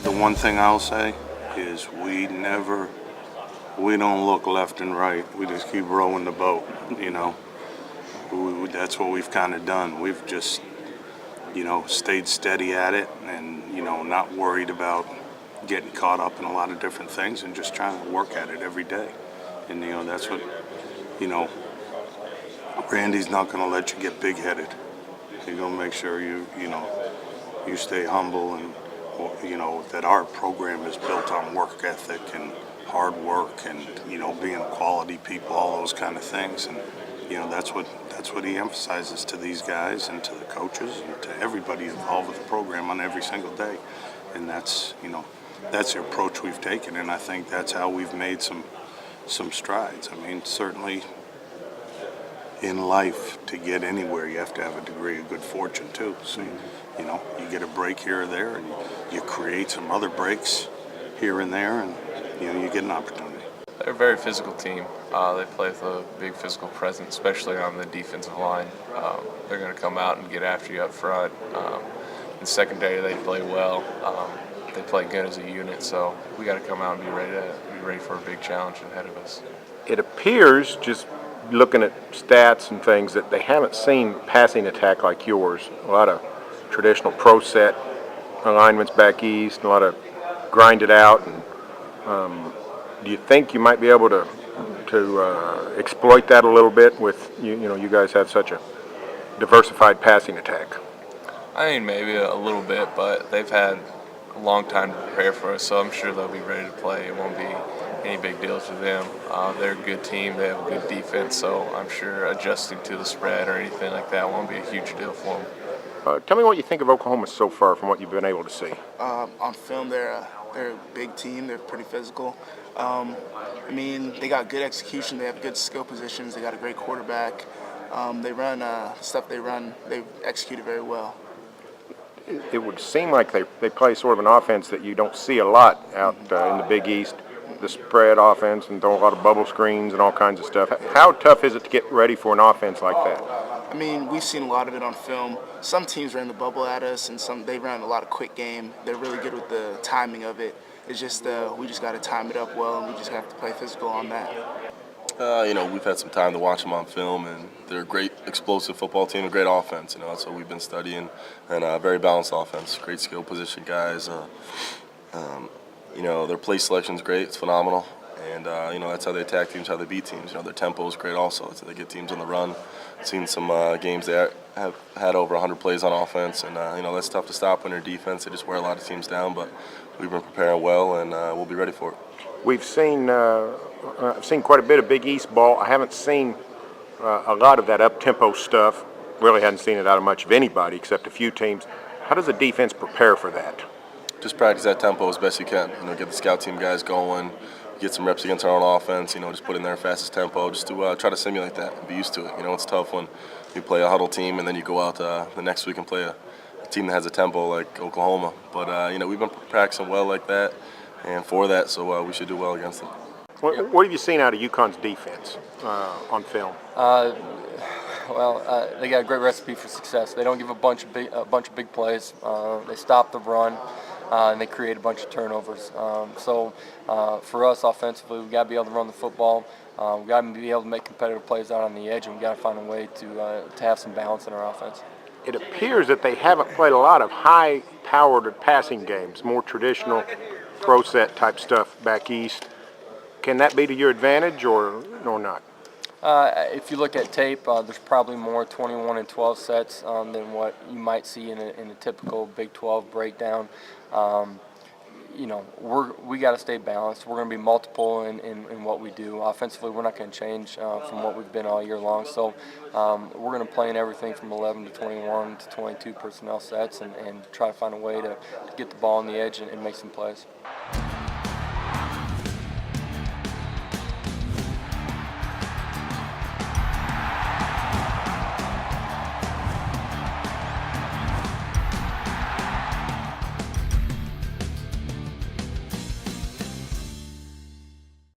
The one thing I'll say is we don't look left and right. We just keep rowing the boat, you know. That's what we've kind of done. We've just, stayed steady at it and, not worried about getting caught up in a lot of different things and just trying to work at it every day. And, that's what, Randy's not going to let you get big-headed. He's going to make sure you stay humble and, that our program is built on work ethic and hard work and, being quality people, all those kind of things. And, that's what he emphasizes to these guys and to the coaches and to everybody involved with the program on every single day. And that's the approach we've taken, and I think that's how we've made some strides. I mean, certainly in life, to get anywhere, you have to have a degree of good fortune too. So, you get a break here or there, and you create some other breaks here and there, and you get an opportunity. They're a very physical team. They play with a big physical presence, especially on the defensive line. They're going to come out and get after you up front. In secondary, they play well. They play good as a unit, so we got to come out and be ready for a big challenge ahead of us. It appears, just looking at stats and things, that they haven't seen passing attack like yours. A lot of traditional pro set alignments back east, a lot of grinded out. And do you think you might be able to exploit that a little bit with you guys have such a diversified passing attack? I mean, maybe a little bit, but they've had a long time to prepare for us, so I'm sure they'll be ready to play. It won't be any big deal to them. They're a good team. They have a good defense, so I'm sure adjusting to the spread or anything like that won't be a huge deal for them. Tell me what you think of Oklahoma so far from what you've been able to see. On film, they're a big team. They're pretty physical. They got good execution. They have good skill positions. They got a great quarterback. They run stuff they run. They execute it very well. It would seem like they play sort of an offense that you don't see a lot out in the Big East, the spread offense, and throw a lot of bubble screens and all kinds of stuff. How tough is it to get ready for an offense like that? I mean, we've seen a lot of it on film. Some teams ran the bubble at us, and they ran a lot of quick game. They're really good with the timing of it. It's just we just got to time it up well, and we just have to play physical on that. We've had some time to watch them on film, and they're a great explosive football team, a great offense. That's what we've been studying, and a very balanced offense. Great skill position guys. Their play selection's great. It's phenomenal, and that's how they attack teams, how they beat teams. Their tempo is great also. So they get teams on the run. Seen some games they have had over 100 plays on offense, and that's tough to stop when they're defense. They just wear a lot of teams down, but we've been preparing well, and we'll be ready for it. We've seen I've seen quite a bit of Big East ball. I haven't seen a lot of that up-tempo stuff. Really hadn't seen it out of much of anybody except a few teams. How does the defense prepare for that? Just practice that tempo as best you can. Get the scout team guys going, get some reps against our own offense. Just put in their fastest tempo, just to try to simulate that and be used to it. It's tough when you play a huddle team and then you go out the next week and play a team that has a tempo like Oklahoma. But we've been practicing well like that and for that, so we should do well against them. What have you seen out of UConn's defense on film? They got a great recipe for success. They don't give a bunch of big plays. They stop the run, and they create a bunch of turnovers. For us offensively, we got to be able to run the football. We got to be able to make competitive plays out on the edge, and we got to find a way to have some balance in our offense. It appears that they haven't played a lot of high-powered passing games, more traditional pro set type stuff back east. Can that be to your advantage or not? If you look at tape, there's probably more 21 and 12 sets than what you might see in a typical Big 12 breakdown. We got to stay balanced. We're going to be multiple in what we do. Offensively, we're not going to change from what we've been all year long. So we're going to play in everything from 11 to 21 to 22 personnel sets and try to find a way to get the ball on the edge and make some plays.